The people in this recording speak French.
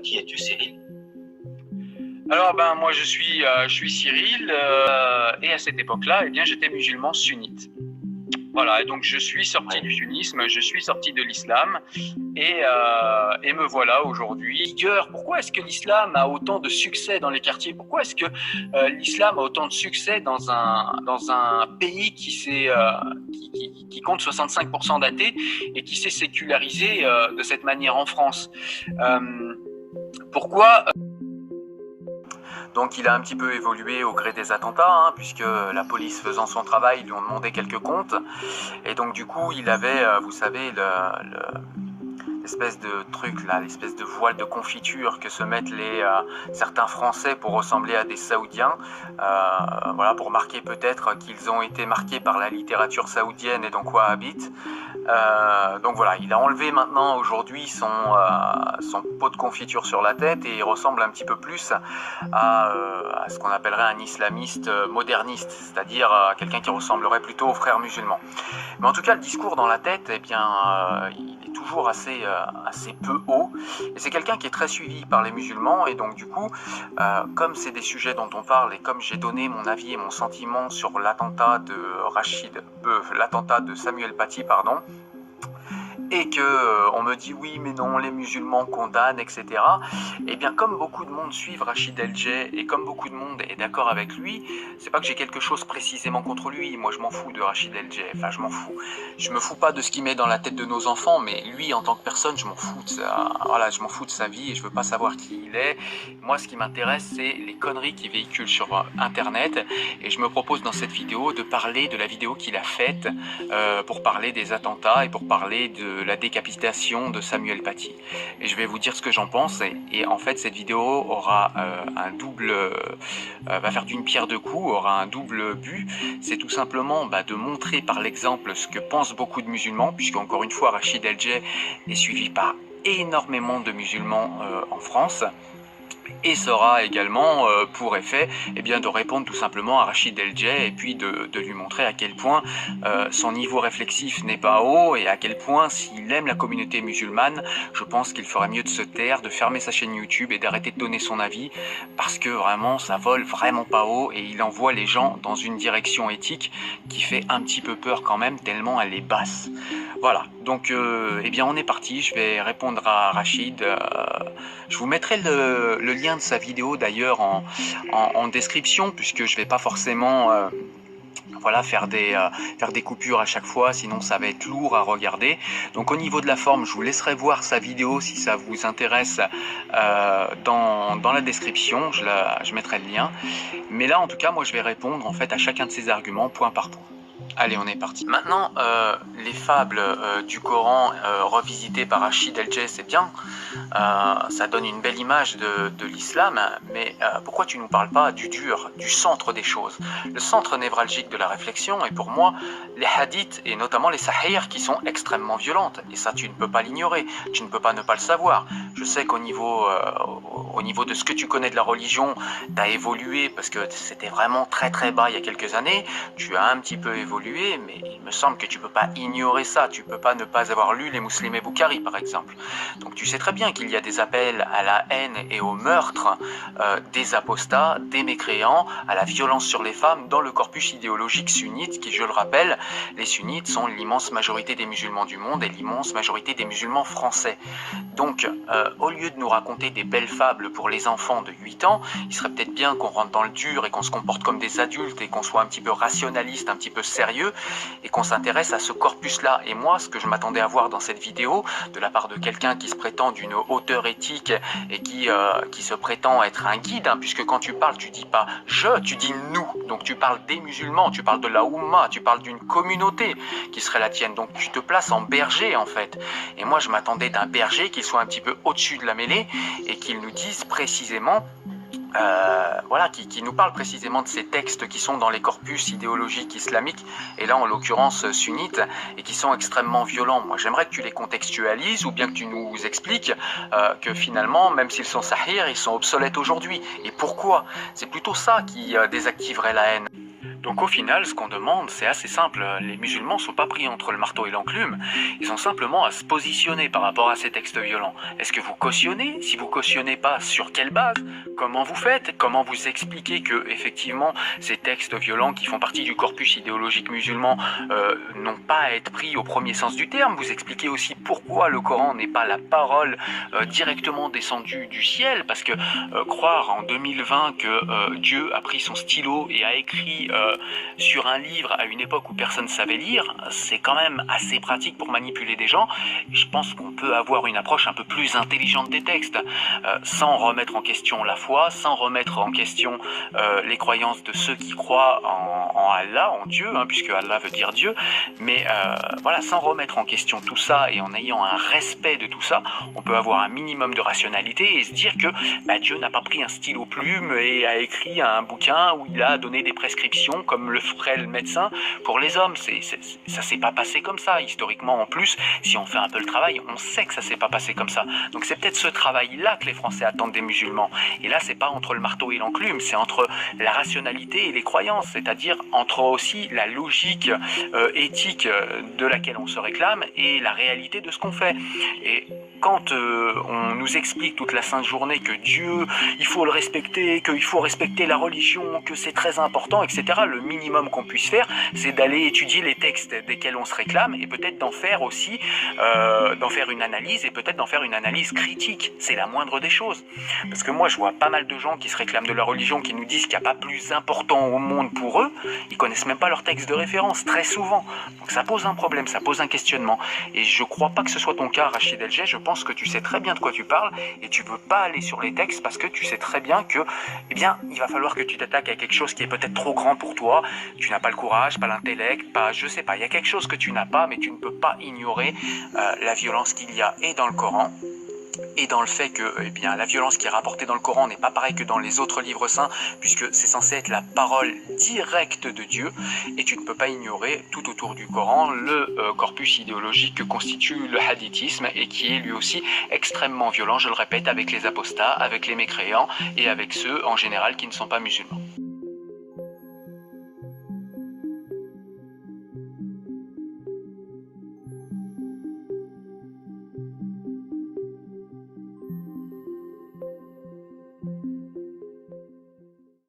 Qui es-tu, Cyril? Alors moi je suis Cyril et à cette époque-là, eh bien j'étais musulman sunnite. Voilà, et donc je suis sorti du sunnisme, je suis sorti de l'islam et me voilà aujourd'hui. Pourquoi est-ce que l'islam a autant de succès dans les quartiers? Pourquoi est-ce que l'islam a autant de succès dans un pays qui compte 65% d'athées et qui s'est sécularisé de cette manière en France? Pourquoi Donc il a un petit peu évolué au gré des attentats, puisque la police faisant son travail lui ont demandé quelques comptes. Et donc du coup il avait, vous savez, l'espèce de truc là, l'espèce de voile de confiture que se mettent certains Français pour ressembler à des Saoudiens, voilà, pour marquer peut-être qu'ils ont été marqués par la littérature saoudienne et donc wahhabite. Donc voilà, il a enlevé maintenant aujourd'hui son pot de confiture sur la tête et il ressemble un petit peu plus à ce qu'on appellerait un islamiste moderniste, c'est-à-dire quelqu'un qui ressemblerait plutôt aux frères musulmans. Mais en tout cas, le discours dans la tête, eh bien, il est toujours assez peu haut. Et c'est quelqu'un qui est très suivi par les musulmans. Et donc, du coup, comme c'est des sujets dont on parle et comme j'ai donné mon avis et mon sentiment sur l'attentat de Samuel Paty, pardon, et que on me dit oui mais non les musulmans condamnent, etc. Et bien comme beaucoup de monde suivent Rachid El-Jay et comme beaucoup de monde est d'accord avec lui, c'est pas que j'ai quelque chose précisément contre lui, moi je m'en fous de Rachid El-Jay, enfin je m'en fous. Je me fous pas de ce qu'il met dans la tête de nos enfants, mais lui en tant que personne je m'en fous de ça. Voilà, je m'en fous de sa vie et je veux pas savoir qui il est. Moi ce qui m'intéresse c'est les conneries qu'il véhicule sur internet et je me propose dans cette vidéo de parler de la vidéo qu'il a faite pour parler des attentats et pour parler de la décapitation de Samuel Paty. Et je vais vous dire ce que j'en pense et en fait cette vidéo aura va faire d'une pierre deux coups, aura un double but. C'est tout simplement de montrer par l'exemple ce que pensent beaucoup de musulmans, puisque encore une fois Rachid El-Jay est suivi par énormément de musulmans en France. Et ça aura également pour effet de répondre tout simplement à Rachid El-Jay et puis de lui montrer à quel point son niveau réflexif n'est pas haut et à quel point s'il aime la communauté musulmane, je pense qu'il ferait mieux de se taire, de fermer sa chaîne YouTube et d'arrêter de donner son avis parce que vraiment ça vole vraiment pas haut et il envoie les gens dans une direction éthique qui fait un petit peu peur quand même tellement elle est basse. Voilà, donc on est parti, je vais répondre à Rachid. Je vous mettrai le lien de sa vidéo d'ailleurs en description puisque je vais pas forcément faire des coupures à chaque fois, sinon ça va être lourd à regarder. Donc au niveau de la forme, je vous laisserai voir sa vidéo si ça vous intéresse dans la description, je mettrai le lien. Mais là en tout cas, moi je vais répondre en fait à chacun de ses arguments point par point. Allez, on est parti. Maintenant, les fables du Coran revisitées par Rachid El-Jay, c'est bien. Ça donne une belle image de l'islam, mais pourquoi tu ne nous parles pas du dur, du centre des choses? Le centre névralgique de la réflexion est pour moi les hadiths et notamment les sahirs qui sont extrêmement violentes. Et ça, tu ne peux pas l'ignorer, tu ne peux pas ne pas le savoir. Je sais qu'au niveau de ce que tu connais de la religion, tu as évolué parce que c'était vraiment très très bas il y a quelques années. Tu as un petit peu évolué, mais il me semble que tu ne peux pas ignorer ça. Tu ne peux pas ne pas avoir lu les Muslim et Boukhari, par exemple. Donc tu sais très bien qu'il y a des appels à la haine et au meurtre des apostats, des mécréants, à la violence sur les femmes dans le corpus idéologique sunnite qui, je le rappelle, les sunnites sont l'immense majorité des musulmans du monde et l'immense majorité des musulmans français. Donc, au lieu de nous raconter des belles fables pour les enfants de 8 ans, il serait peut-être bien qu'on rentre dans le dur et qu'on se comporte comme des adultes et qu'on soit un petit peu rationaliste, un petit peu sérieux et qu'on s'intéresse à ce corpus-là. Et moi, ce que je m'attendais à voir dans cette vidéo, de la part de quelqu'un qui se prétend d'une hauteur éthique et qui se prétend être un guide, puisque quand tu parles, tu dis pas « je », tu dis « nous ». Donc tu parles des musulmans, tu parles de la Oumma, tu parles d'une communauté qui serait la tienne. Donc tu te places en berger en fait. Et moi, je m'attendais d'un berger qui soit un petit peu au-dessus de la mêlée et qu'il nous dise précisément qui nous parle précisément de ces textes qui sont dans les corpus idéologiques islamiques, et là en l'occurrence sunnites, et qui sont extrêmement violents. Moi j'aimerais que tu les contextualises, ou bien que tu nous expliques que finalement, même s'ils sont sahirs, ils sont obsolètes aujourd'hui. Et pourquoi? C'est plutôt ça qui désactiverait la haine. Donc au final, ce qu'on demande, c'est assez simple. Les musulmans ne sont pas pris entre le marteau et l'enclume. Ils ont simplement à se positionner par rapport à ces textes violents. Est-ce que vous cautionnez? Si vous cautionnez pas, sur quelle base? Comment vous faites? Comment vous expliquez que, effectivement, ces textes violents qui font partie du corpus idéologique musulman n'ont pas à être pris au premier sens du terme? Vous expliquez aussi pourquoi le Coran n'est pas la parole directement descendue du ciel, parce que croire en 2020 que Dieu a pris son stylo et a écrit sur un livre à une époque où personne ne savait lire, c'est quand même assez pratique pour manipuler des gens. Je pense qu'on peut avoir une approche un peu plus intelligente des textes, sans remettre en question la foi, sans remettre en question les croyances de ceux qui croient en Allah, en Dieu, puisque Allah veut dire Dieu, mais voilà, sans remettre en question tout ça et en ayant un respect de tout ça, on peut avoir un minimum de rationalité et se dire que Dieu n'a pas pris un stylo plume et a écrit un bouquin où il a donné des prescriptions comme le ferait le médecin pour les hommes. Ça s'est pas passé comme ça. Historiquement, en plus, si on fait un peu le travail, on sait que ça s'est pas passé comme ça. Donc c'est peut-être ce travail-là que les Français attendent des musulmans. Et là, c'est pas entre le marteau et l'enclume, c'est entre la rationalité et les croyances, c'est-à-dire entre aussi la logique éthique de laquelle on se réclame et la réalité de ce qu'on fait. Et quand on nous explique toute la sainte journée que Dieu, il faut le respecter, qu'il faut respecter la religion, que c'est très important, etc., le minimum qu'on puisse faire, c'est d'aller étudier les textes desquels on se réclame et peut-être d'en faire aussi, d'en faire une analyse et peut-être d'en faire une analyse critique. C'est la moindre des choses. Parce que moi, je vois pas mal de gens qui se réclament de la religion, qui nous disent qu'il n'y a pas plus important au monde pour eux. Ils connaissent même pas leur texte de référence, très souvent. Donc ça pose un problème, ça pose un questionnement. Et je crois pas que ce soit ton cas, Rachid El Jay. Je pense que tu sais très bien de quoi tu parles et tu veux pas aller sur les textes parce que tu sais très bien que, eh bien, il va falloir que tu t'attaques à quelque chose qui est peut-être trop grand pour toi. Tu n'as pas le courage, pas l'intellect, pas, je sais pas. Il y a quelque chose que tu n'as pas, mais tu ne peux pas ignorer la violence qu'il y a et dans le Coran et dans le fait que la violence qui est rapportée dans le Coran n'est pas pareille que dans les autres livres saints, puisque c'est censé être la parole directe de Dieu, et tu ne peux pas ignorer tout autour du Coran le corpus idéologique que constitue le hadithisme, et qui est lui aussi extrêmement violent, je le répète, avec les apostats, avec les mécréants, et avec ceux en général qui ne sont pas musulmans.